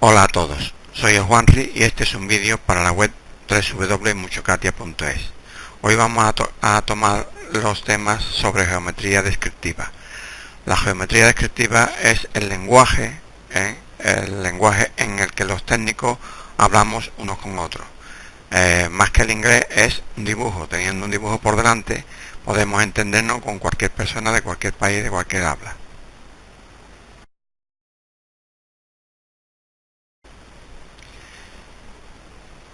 Hola a todos, soy el Juanri y este es un vídeo para la web www.muchokatia.es. Hoy vamos a tomar los temas sobre geometría descriptiva. La geometría descriptiva es el lenguaje en el que los técnicos hablamos unos con otros. Más que el inglés es un dibujo. Teniendo un dibujo por delante podemos entendernos con cualquier persona de cualquier país, de cualquier habla.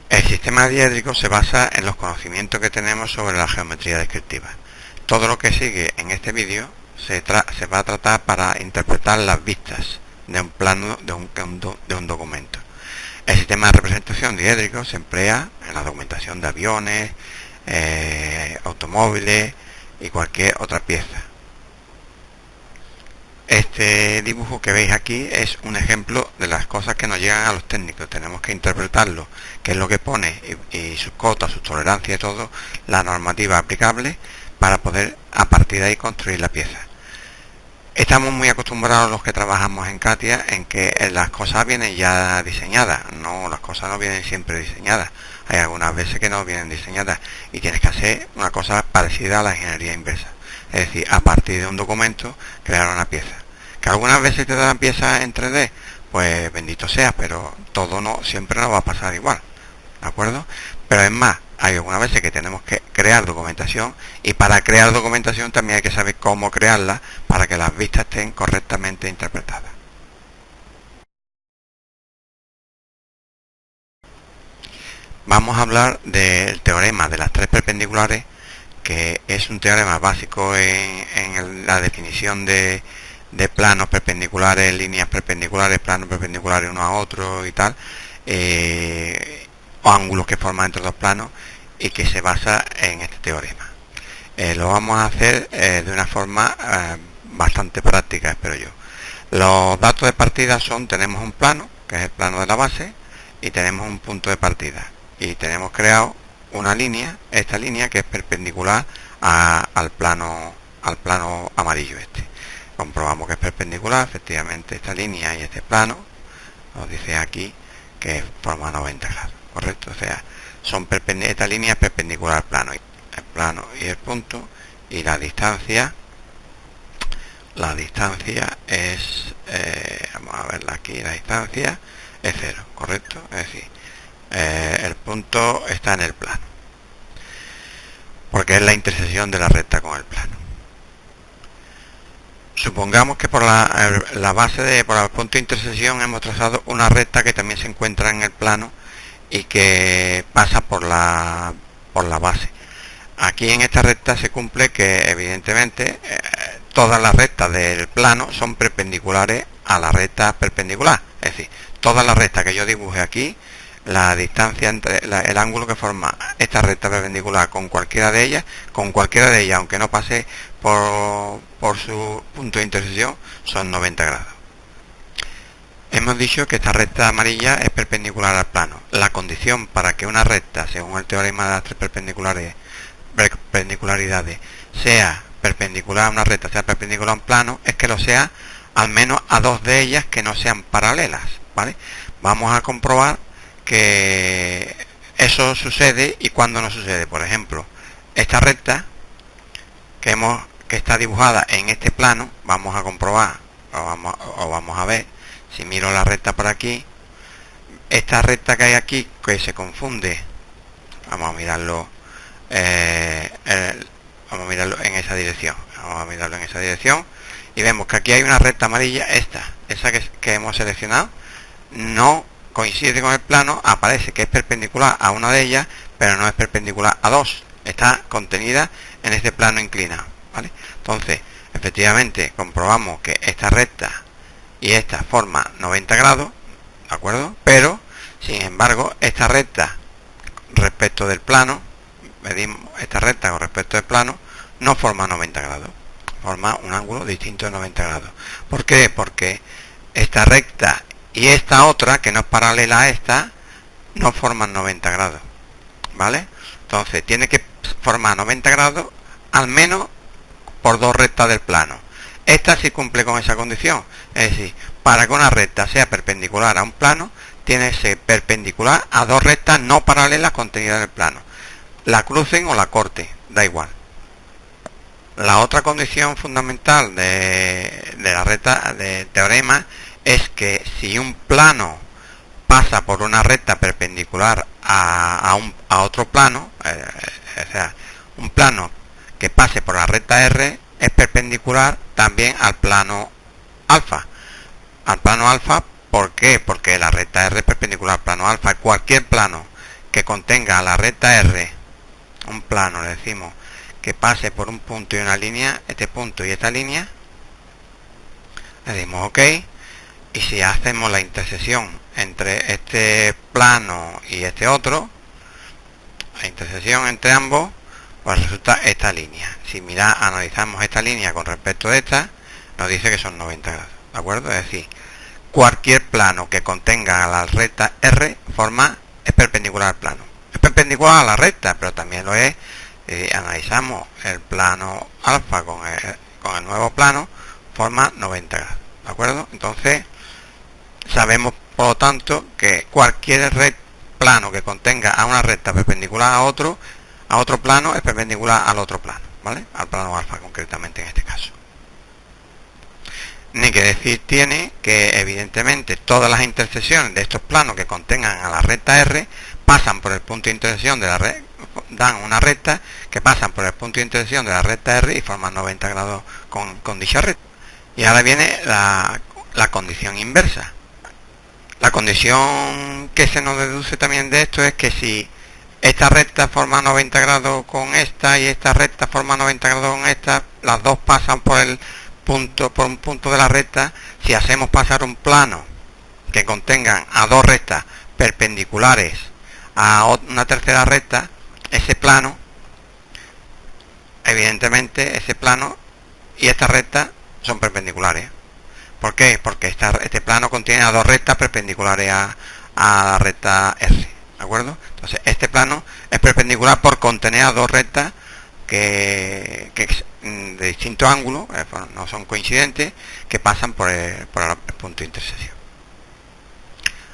El sistema diédrico se basa en los conocimientos que tenemos sobre la geometría descriptiva. Todo lo que sigue en este vídeo se va a tratar para interpretar las vistas de un plano de un documento. El sistema de representación diédrico se emplea en la documentación de aviones, automóviles y cualquier otra pieza. Este dibujo que veis aquí es un ejemplo de las cosas que nos llegan a los técnicos. Tenemos que interpretarlo, qué es lo que pone y sus cotas, sus tolerancias y todo, la normativa aplicable para poder a partir de ahí construir la pieza. Estamos muy acostumbrados los que trabajamos en CATIA en que las cosas vienen ya diseñadas. No, las cosas no vienen siempre diseñadas. Hay algunas veces que no vienen diseñadas y tienes que hacer una cosa parecida a la ingeniería inversa. Es decir, a partir de un documento crear una pieza. Que algunas veces te dan piezas en 3D, pues bendito sea, pero todo siempre no va a pasar igual, ¿de acuerdo? Pero es más, hay algunas veces que tenemos que crear documentación y para crear documentación también hay que saber cómo crearla para que las vistas estén correctamente interpretadas. Vamos a hablar del teorema de las tres perpendiculares, que es un teorema básico en la definición de planos perpendiculares, líneas perpendiculares, planos perpendiculares uno a otro y tal, o ángulos que forman entre dos planos, y que se basa en este teorema. Lo vamos a hacer de una forma bastante práctica, espero yo. Los datos de partida tenemos un plano, que es el plano de la base, y tenemos un punto de partida. Y tenemos creado una línea, esta línea que es perpendicular al plano amarillo este. Comprobamos que es perpendicular, efectivamente esta línea y este plano nos dice aquí que forma 90 grados, correcto. O sea, esta línea es perpendicular al plano, el plano y el punto, y la distancia es vamos a verla aquí, la distancia es 0, correcto. Es decir, el punto está en el plano porque es la intersección de la recta con el plano. Supongamos que por por el punto de intersección hemos trazado una recta que también se encuentra en el plano y que pasa por la base. Aquí en esta recta se cumple que evidentemente todas las rectas del plano son perpendiculares a la recta perpendicular. Es decir, todas las rectas que yo dibuje aquí, la distancia entre el ángulo que forma esta recta perpendicular con cualquiera de ellas, aunque no pase por su punto de intersección, son 90 grados. Hemos dicho que esta recta amarilla es perpendicular al plano. La condición para que una recta, según el teorema de las tres perpendicularidades, sea perpendicular a una recta, sea perpendicular a un plano, es que lo sea al menos a dos de ellas que no sean paralelas, ¿vale? Vamos a comprobar que eso sucede y cuando no sucede. Por ejemplo, esta recta que está dibujada en este plano, vamos a comprobar o vamos a ver. Si miro la recta por aquí, esta recta que hay aquí, que se confunde, vamos a mirarlo en esa dirección, y vemos que aquí hay una recta amarilla, esa que hemos seleccionado, no coincide con el plano, aparece que es perpendicular a una de ellas, pero no es perpendicular a dos, está contenida en este plano inclinado, ¿vale? Entonces, efectivamente, comprobamos que esta recta y esta forma 90 grados, ¿de acuerdo? Pero, sin embargo, esta recta respecto del plano, medimos esta recta con respecto al plano, no forma 90 grados, forma un ángulo distinto de 90 grados. ¿Por qué? Porque esta recta y esta otra, que no es paralela a esta, no forman 90 grados, ¿vale? Entonces, tiene que formar 90 grados al menos por dos rectas del plano. Esta sí cumple con esa condición, es decir, para que una recta sea perpendicular a un plano, tiene que ser perpendicular a dos rectas no paralelas contenidas en el plano. La crucen o la corten, da igual. La otra condición fundamental de la recta de teorema es que si un plano pasa por una recta perpendicular a otro plano, o sea, un plano que pase por la recta R es perpendicular también al plano alfa. Al plano alfa, ¿por qué? Porque la recta R es perpendicular al plano alfa. Cualquier plano que contenga la recta R, un plano, le decimos, que pase por un punto y una línea, este punto y esta línea, le decimos OK, y si hacemos la intersección entre este plano y este otro, la intersección entre ambos, pues resulta esta línea. Si analizamos esta línea con respecto a esta, nos dice que son 90 grados, ¿de acuerdo? Es decir, cualquier plano que contenga la recta R es perpendicular al plano. Es perpendicular a la recta, pero también lo es. Analizamos el plano alfa con el nuevo plano, forma 90 grados, ¿de acuerdo? Entonces, sabemos por lo tanto que cualquier plano que contenga a una recta perpendicular a otro plano es perpendicular al otro plano, ¿vale? Al plano alfa concretamente en este caso. Ni que decir tiene que evidentemente todas las intersecciones de estos planos que contengan a la recta R pasan por el punto de intersección de la recta, dan una recta que pasan por el punto de intersección de la recta R y forman 90 grados con dicha recta. Y ahora viene la condición inversa. La condición que se nos deduce también de esto es que si esta recta forma 90 grados con esta y esta recta forma 90 grados con esta, las dos pasan por un punto de la recta. Si hacemos pasar un plano que contengan a dos rectas perpendiculares a una tercera recta, ese plano, evidentemente ese plano y esta recta son perpendiculares. ¿Por qué? Porque este plano contiene a dos rectas perpendiculares a la recta R, ¿de acuerdo? Entonces este plano es perpendicular por contener a dos rectas que de distintos ángulos, no son coincidentes, que pasan por el punto de intersección.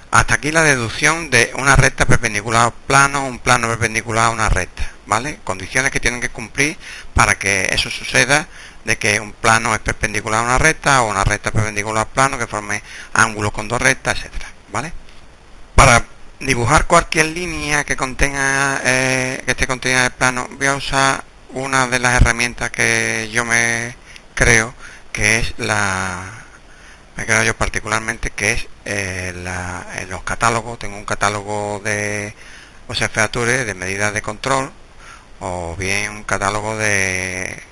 Hasta aquí la deducción de una recta perpendicular a un plano perpendicular a una recta, ¿vale? Condiciones que tienen que cumplir para que eso suceda, de que un plano es perpendicular a una recta o una recta perpendicular al plano, que forme ángulos con dos rectas, etcétera, ¿vale? Para dibujar cualquier línea que contenga que esté contenida en el plano, voy a usar una de las herramientas que yo me creo yo particularmente, que es en los catálogos. Tengo un catálogo de Ature de medidas de control, o bien un catálogo de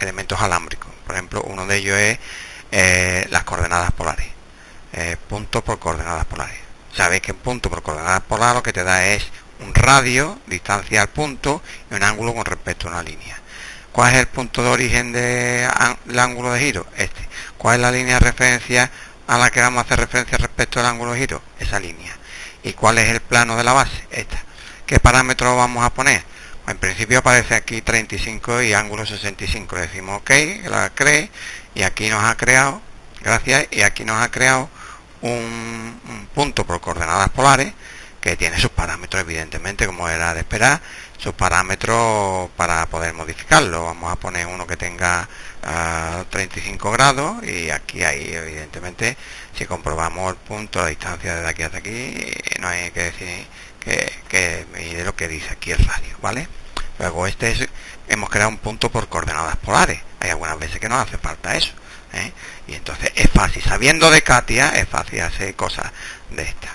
elementos alámbricos. Por ejemplo, uno de ellos es las coordenadas polares, puntos por coordenadas polares. Sabéis que un punto por coordenadas polares lo que te da es un radio, distancia al punto, y un ángulo con respecto a una línea. ¿Cuál es el punto de origen del ángulo de giro? Este. ¿Cuál es la línea de referencia a la que vamos a hacer referencia respecto al ángulo de giro? Esa línea. ¿Y cuál es el plano de la base? Esta. ¿Qué parámetros vamos a poner? Pues en principio aparece aquí 35 y ángulo 65. Le decimos OK, que la cree, y aquí nos ha creado, gracias, y aquí nos ha creado un punto por coordenadas polares que tiene sus parámetros, evidentemente, como era de esperar, sus parámetros para poder modificarlo. Vamos a poner uno que tenga 35 grados, y aquí hay, evidentemente, si comprobamos el punto, la distancia desde aquí hasta aquí, no hay que decir que mide lo que dice aquí el radio, ¿vale? Luego hemos creado un punto por coordenadas polares. Hay algunas veces que nos hace falta eso, ¿eh? Y entonces es fácil, sabiendo de Katia, es fácil hacer cosas de estas.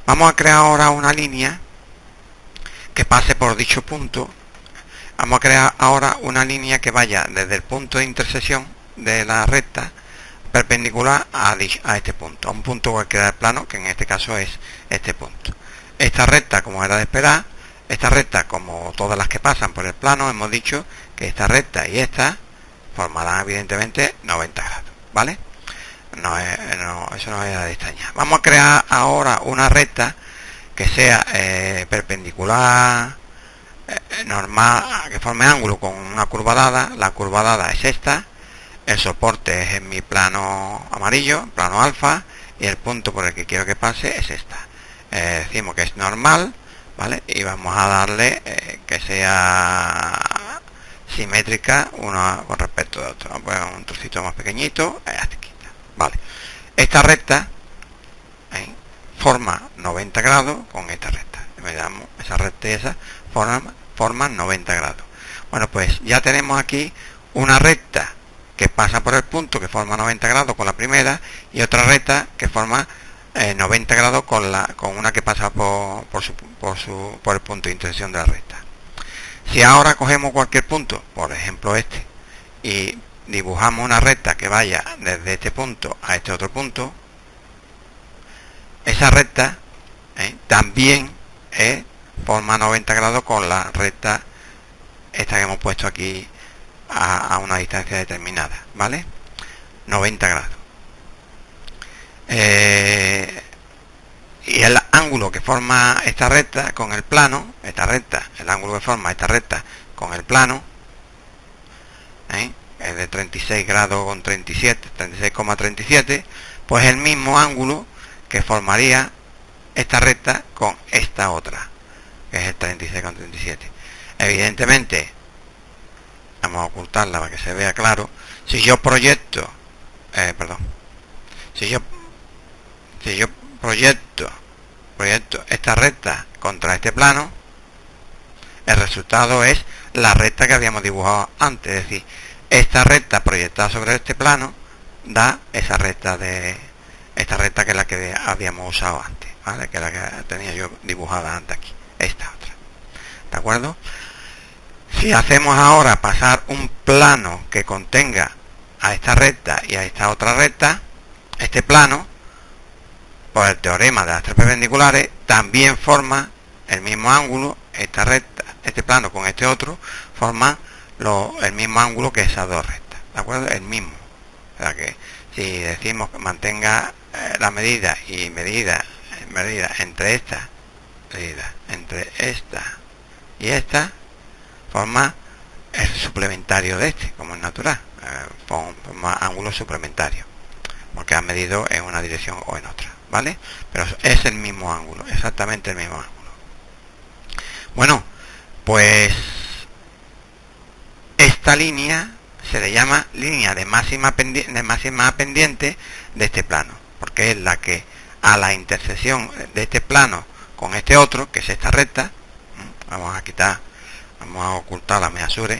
Vamos a crear ahora una línea que pase por dicho punto. Vamos a crear ahora una línea que vaya desde el punto de intersección de la recta perpendicular a este punto, a un punto cualquiera del plano, que en este caso es este punto. Esta recta, como era de esperar, esta recta, como todas las que pasan por el plano, hemos dicho que esta recta y esta formarán evidentemente 90 grados, ¿vale? Eso no es de extrañar. Vamos a crear ahora una recta que sea perpendicular, normal, que forme ángulo con una curva dada. La curva dada es esta. el soporte es en mi plano amarillo, plano alfa, y el punto por el que quiero que pase es esta. Decimos que es normal, ¿vale? Y vamos a darle que sea simétrica una con respecto a otro. Vamos a poner un trocito más pequeñito, aquí, vale. Esta recta forma 90 grados con esta recta. Me damos esa recta y esa forman 90 grados. Bueno, pues ya tenemos aquí una recta que pasa por el punto, que forma 90 grados con la primera, y otra recta que forma 90 grados con una que pasa por el punto de intersección de la recta. Si ahora cogemos cualquier punto, por ejemplo este, y dibujamos una recta que vaya desde este punto a este otro punto, esa recta también forma 90 grados con la recta esta que hemos puesto aquí a una distancia determinada, ¿vale? 90 grados. Y el ángulo que forma esta recta con el plano, el ángulo que forma esta recta con el plano, es de 36 grados con 37, 36,37, pues el mismo ángulo que formaría esta recta con esta otra, que es el 36,37. Evidentemente, vamos a ocultarla para que se vea claro. Si yo proyecto, si yo proyecto esta recta contra este plano, el resultado es la recta que habíamos dibujado antes. Es decir, esta recta proyectada sobre este plano da esa recta esta recta que es la que habíamos usado antes, ¿vale? Que es la que tenía yo dibujada antes aquí, esta otra, ¿de acuerdo? Si hacemos ahora pasar un plano que contenga a esta recta y a esta otra recta, este plano, por el teorema de las tres perpendiculares, también forma el mismo ángulo. Esta recta, este plano con este otro, forman el mismo ángulo que esas dos rectas, ¿de acuerdo? El mismo. O sea que si decimos que mantenga la medida y medida entre esta y esta, forma el suplementario de este, como es natural, forma ángulo suplementario, porque ha medido en una dirección o en otra, ¿vale? Pero es el mismo ángulo, exactamente el mismo ángulo. Bueno, pues esta línea se le llama línea de máxima pendiente de este plano, porque es la que a la intersección de este plano con este otro, que es esta recta, vamos a ocultar la mesura,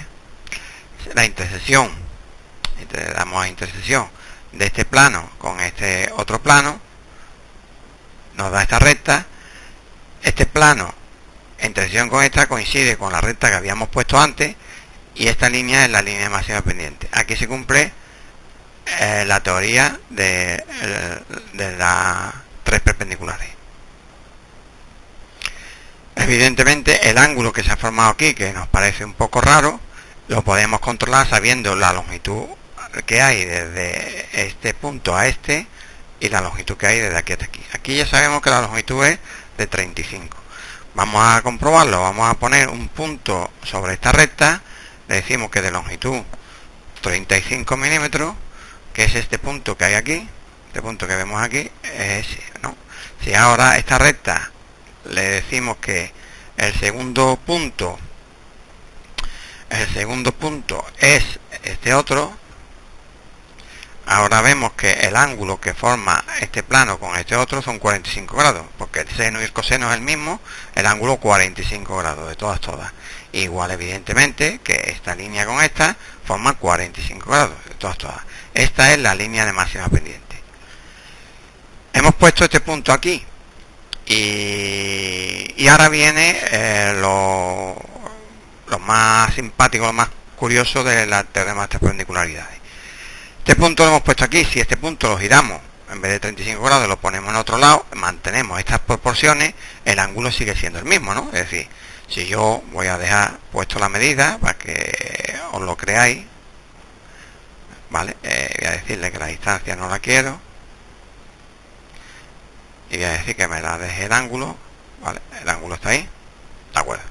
la intersección, le damos a intersección de este plano con este otro plano, nos da esta recta. Este plano en intersección con esta coincide con la recta que habíamos puesto antes, y esta línea es la línea de máxima pendiente. Aquí se cumple la teoría de las tres perpendiculares. Evidentemente el ángulo que se ha formado aquí, que nos parece un poco raro, lo podemos controlar sabiendo la longitud que hay desde este punto a este y la longitud que hay desde aquí hasta aquí. Aquí ya sabemos que la longitud es de 35. Vamos a comprobarlo, vamos a poner un punto sobre esta recta, le decimos que de longitud 35 milímetros, que es este punto que hay aquí, este punto que vemos aquí, es ese, ¿no? Si ahora esta recta le decimos que el segundo punto es este otro, ahora vemos que el ángulo que forma este plano con este otro son 45 grados, porque el seno y el coseno es el mismo, el ángulo 45 grados de todas. Igual evidentemente que esta línea con esta forma 45 grados de todas. Esta es la línea de máxima pendiente. Hemos puesto este punto aquí y ahora viene lo más simpático, lo más curioso de la teorema de estas perpendicularidades. Este punto lo hemos puesto aquí. Si este punto lo giramos, en vez de 35 grados lo ponemos en otro lado, mantenemos estas proporciones, el ángulo sigue siendo el mismo, ¿no? Es decir, si yo voy a dejar puesto la medida para que os lo creáis, ¿vale? Voy a decirle que la distancia no la quiero y voy a decir que me la deje el ángulo, ¿vale? El ángulo está ahí, ¿de acuerdo?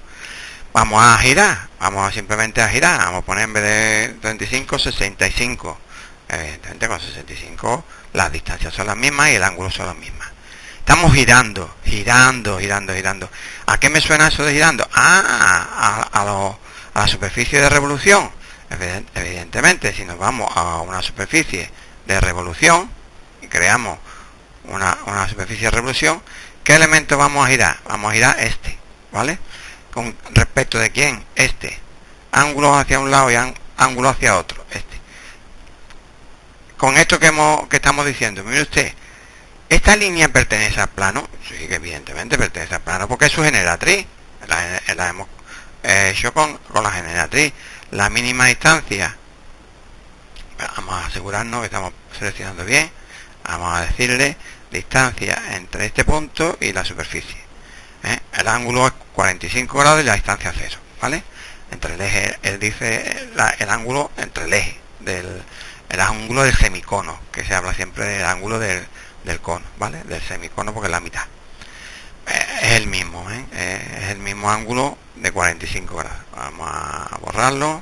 Vamos a girar, simplemente a girar, vamos a poner en vez de 35, 65, Evidentemente con 65 las distancias son las mismas y el ángulo son las mismas. Estamos girando. ¿A qué me suena eso de girando? A la superficie de revolución. Evidentemente, si nos vamos a una superficie de revolución y creamos una superficie de revolución, ¿qué elemento vamos a girar? Vamos a girar este, ¿vale? ¿Con respecto de quién? Este. Ángulo hacia un lado y ángulo hacia otro, este. Con esto que estamos diciendo, mire usted, ¿esta línea pertenece al plano? Sí, que evidentemente pertenece al plano porque es su generatriz. La hemos hecho con la generatriz. La mínima distancia, vamos a asegurarnos que estamos seleccionando bien. Vamos a decirle distancia entre este punto y la superficie. El ángulo es 45 grados y la distancia 0, ¿vale? Entre el eje, él dice el ángulo entre el eje el ángulo del semicono, que se habla siempre del ángulo del cono, ¿vale? Del semicono porque es la mitad. Es el mismo, es el mismo ángulo de 45 grados. Vamos a borrarlo.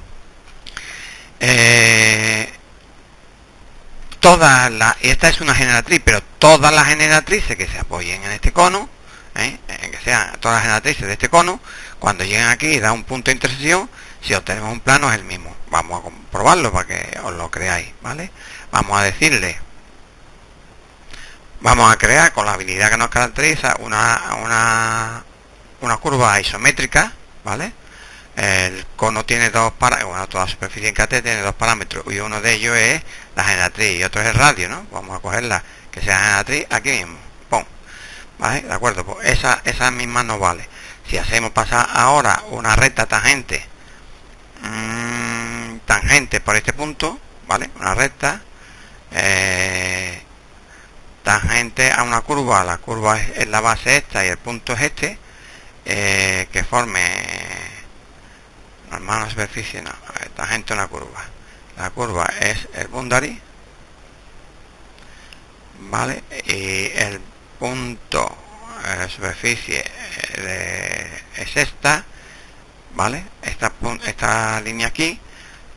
Y esta es una generatriz, pero todas las generatrices que se apoyen en este cono, que sean todas las generatrices de este cono, cuando lleguen aquí y da un punto de intersección, si obtenemos un plano es el mismo. Vamos a comprobarlo para que os lo creáis, ¿vale? Vamos a crear con la habilidad que nos caracteriza una curva isométrica, ¿vale? El cono tiene dos parámetros, bueno, toda superficie en KT tiene dos parámetros, y uno de ellos es la generatriz y otro es el radio, ¿no? Vamos a cogerla, que sea generatriz aquí mismo, ¡pum! ¿Vale? De acuerdo, pues esa misma nos vale. Si hacemos pasar ahora una recta tangente por este punto, ¿vale? Una recta tangente a una curva, la curva es la base esta y el punto es este, que forme normal a la superficie, no, tangente a una curva. La curva es el boundary, ¿vale? Y el punto superficie es esta, ¿vale? Esta línea aquí,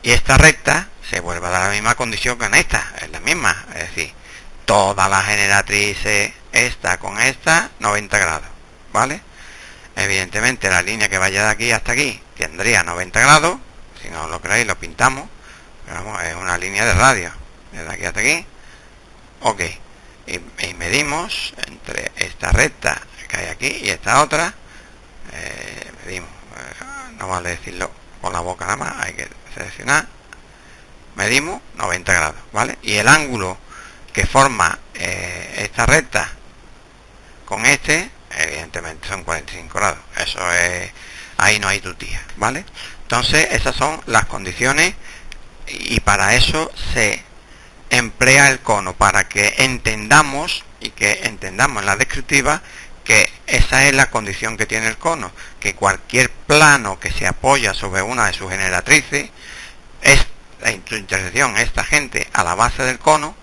y esta recta se vuelve a dar la misma condición que en esta, es la misma, es decir, todas las generatrices, esta con esta, 90 grados, ¿vale? Evidentemente la línea que vaya de aquí hasta aquí tendría 90 grados, si no lo creéis lo pintamos, pero vamos, es una línea de radio, desde aquí hasta aquí, ok, y medimos entre esta recta que hay aquí y esta otra, medimos, no vale decirlo con la boca nada más, hay que seleccionar, medimos 90 grados, ¿vale? Y el ángulo que forma esta recta con este, evidentemente son 45 grados, eso es, ahí no hay tutía, ¿vale? Entonces esas son las condiciones y para eso se emplea el cono, para que entendamos en la descriptiva que esa es la condición que tiene el cono, que cualquier plano que se apoya sobre una de sus generatrices, es la intersección es tangente a la base del cono,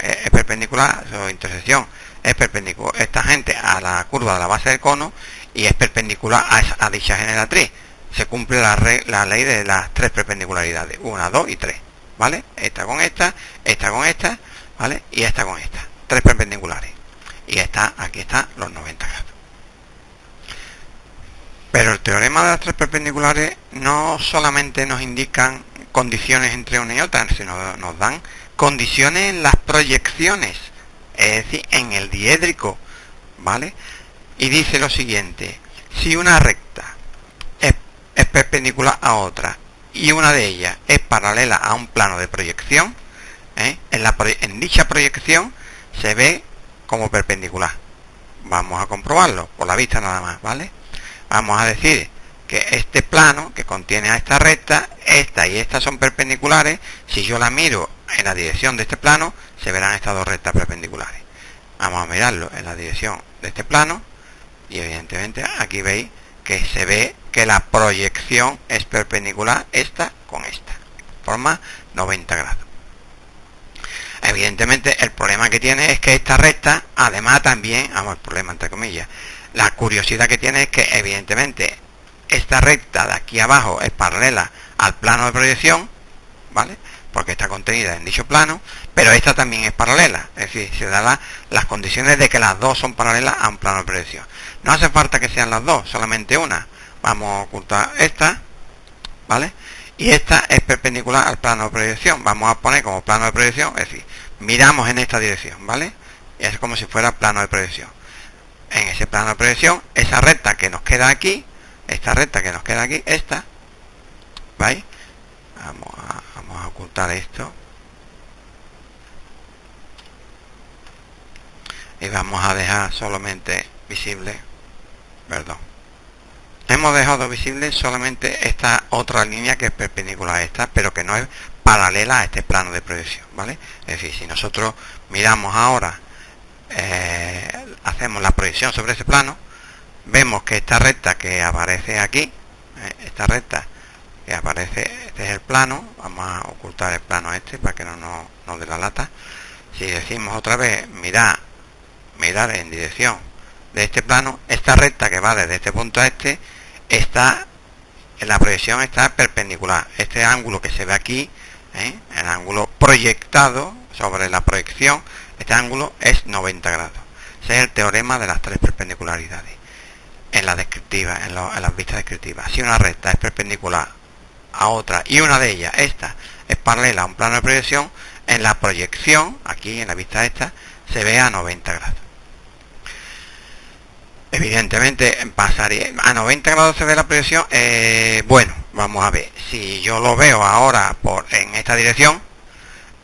es perpendicular, su intersección es perpendicular, es tangente a la curva de la base del cono y es perpendicular a dicha generatriz. Se cumple la ley de las tres perpendicularidades, 1, 2 y 3, ¿vale? Esta con esta, ¿vale? Y esta con esta, tres perpendiculares. Y aquí está los 90 grados. Pero el teorema de las tres perpendiculares no solamente nos indican condiciones entre una y otra, sino nos dan condiciones en las proyecciones, es decir, en el diédrico, ¿vale? Y dice lo siguiente: si una recta es perpendicular a otra y una de ellas es paralela a un plano de proyección, en dicha proyección se ve como perpendicular. Vamos a comprobarlo por la vista nada más, ¿vale? Vamos a decir que este plano que contiene a esta recta, esta y esta son perpendiculares. Si yo la miro en la dirección de este plano, se verán estas dos rectas perpendiculares. Vamos a mirarlo en la dirección de este plano y evidentemente aquí veis que se ve que la proyección es perpendicular esta con esta, forma 90 grados. Evidentemente el problema que tiene es que esta recta, además también, el problema entre comillas, la curiosidad que tiene es que evidentemente esta recta de aquí abajo es paralela al plano de proyección, ¿vale? porque está contenida en dicho plano, pero esta también es paralela, es decir, se da las condiciones de que las dos son paralelas a un plano de proyección. No hace falta que sean las dos, solamente una. Vamos a ocultar esta, ¿vale? Y esta es perpendicular al plano de proyección. Vamos a poner como plano de proyección, es decir, miramos en esta dirección, ¿vale? Y es como si fuera plano de proyección. En ese plano de proyección, esa recta que nos queda aquí, esta recta que nos queda aquí, esta, ¿veis? Vamos a ocultar esto. Y vamos a dejar solamente visible, perdón. Hemos dejado visible solamente esta otra línea que es perpendicular a esta, pero que no es paralela a este plano de proyección, ¿vale? Es decir, si nosotros miramos ahora, hacemos la proyección sobre ese plano, vemos que esta recta que aparece aquí, esta recta que aparece, este es el plano, vamos a ocultar el plano este para que no nos dé la lata. Si decimos otra vez, mirar en dirección de este plano, esta recta que va desde este punto a este, está en la proyección, está perpendicular. Este ángulo que se ve aquí, el ángulo proyectado sobre la proyección, este ángulo es 90 grados. Ese es el teorema de las tres perpendicularidades en la descriptiva, en las vistas descriptivas. Si una recta es perpendicular a otra y una de ellas, esta, es paralela a un plano de proyección, en la proyección, aquí en la vista esta, se ve a 90 grados. Evidentemente pasaría a 90 grados, se ve la proyección. Bueno, vamos a ver, si yo lo veo ahora en esta dirección,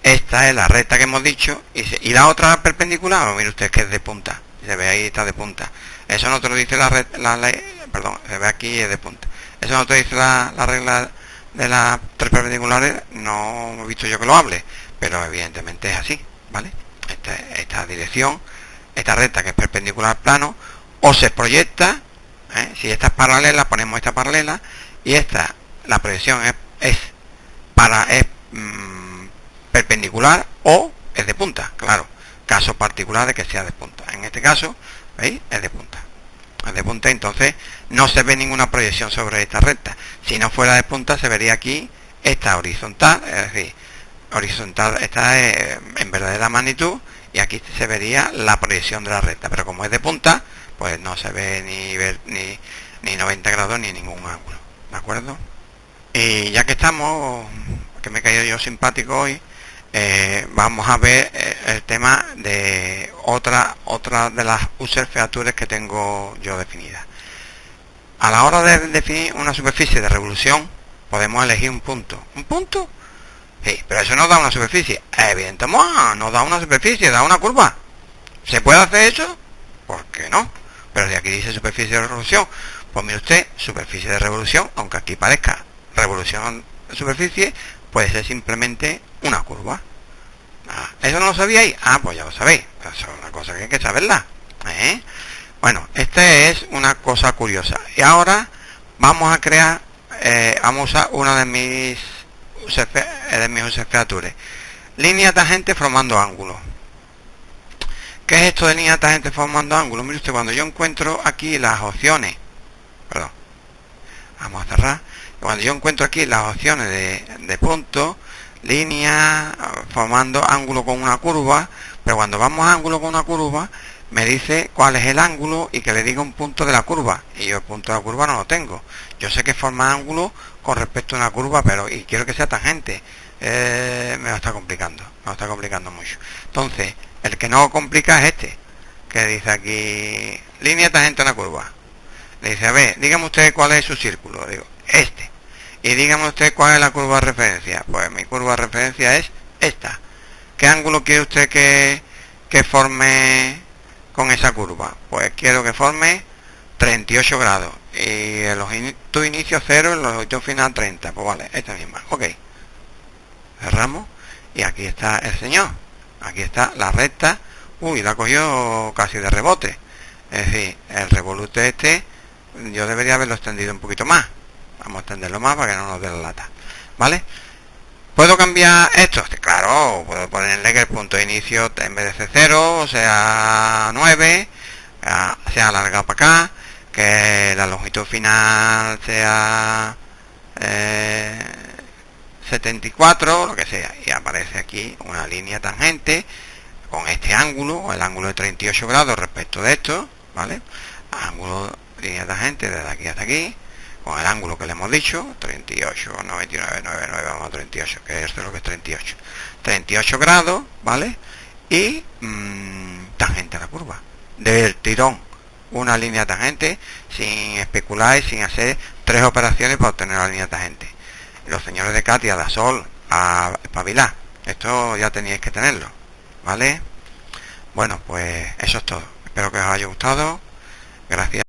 esta es la recta que hemos dicho, y la otra perpendicular, mire usted que es de punta, se ve ahí, está de punta. Eso no te lo dice la ley, perdón, se ve aquí, es de punta. Eso no te dice la regla de las tres perpendiculares, no he visto yo que lo hable, pero evidentemente es así, ¿vale? Esta dirección, esta recta que es perpendicular al plano, o se proyecta, si esta es paralela, ponemos esta paralela, y esta, la proyección es perpendicular o es de punta, claro, caso particular de que sea de punta. En este caso, ¿veis? Es de punta. Es de punta, entonces no se ve ninguna proyección sobre esta recta. Si no fuera de punta, se vería aquí esta horizontal, es decir, horizontal, esta es en verdadera magnitud, y aquí se vería la proyección de la recta, pero como es de punta, pues no se ve ni 90 grados ni ningún ángulo, ¿de acuerdo? Y ya que estamos, que me he caído yo simpático hoy, vamos a ver el tema de otra de las user features que tengo yo definidas. A la hora de definir una superficie de revolución, podemos elegir un punto. ¿Un punto? Sí, pero eso no da una superficie. Evidentemente, no da una superficie, da una curva. ¿Se puede hacer eso? ¿Por qué no? Pero si aquí dice superficie de revolución, pues mire usted, superficie de revolución, aunque aquí parezca revolución de superficie, puede ser simplemente una curva. ¿Eso no lo sabíais? Pues ya lo sabéis. Eso es una cosa que hay que saberla. Bueno, esta es una cosa curiosa. Y ahora vamos a crear, vamos a usar una de mis user features. Línea tangente formando ángulos. ¿Qué es esto de línea tangente formando ángulos? Mire usted, cuando yo encuentro aquí las opciones, perdón, vamos a cerrar. Cuando yo encuentro aquí las opciones de punto, línea, formando ángulo con una curva, pero cuando vamos a ángulo con una curva, me dice cuál es el ángulo y que le diga un punto de la curva. Y yo el punto de la curva no lo tengo. Yo sé que forma ángulo con respecto a una curva, pero y quiero que sea tangente. Me lo está complicando mucho. Entonces, el que no complica es este, que dice aquí, línea tangente a una curva. Le dice, a ver, dígame usted cuál es su círculo. Digo, este. Y dígame usted cuál es la curva de referencia. Pues mi curva de referencia es esta. ¿Qué ángulo quiere usted que forme con esa curva? Pues quiero que forme 38 grados. Y el longitud inicio 0 y el longitud final 30. Pues vale, esta misma. Ok. Cerramos. Y aquí está el señor. Aquí está la recta. Uy, la cogió casi de rebote. Es decir, el revolute este, yo debería haberlo extendido un poquito más. Vamos a extenderlo más para que no nos dé la lata. ¿Vale? ¿Puedo cambiar esto? Claro, puedo ponerle que el punto de inicio en vez de ser 0 sea 9, sea alargado para acá, que la longitud final sea 74, lo que sea, y aparece aquí una línea tangente con este ángulo, o el ángulo de 38 grados respecto de esto, ¿vale? Ángulo, línea tangente desde aquí hasta aquí, con el ángulo que le hemos dicho, 38, 99, 99, vamos a 38, que esto es lo que es 38. 38 grados, ¿vale? Y tangente a la curva. Del tirón, una línea tangente, sin especular y sin hacer 3 operaciones para obtener la línea tangente. Los señores de Katia, da sol, a espabilar. Esto ya teníais que tenerlo, ¿vale? Bueno, pues eso es todo. Espero que os haya gustado. Gracias.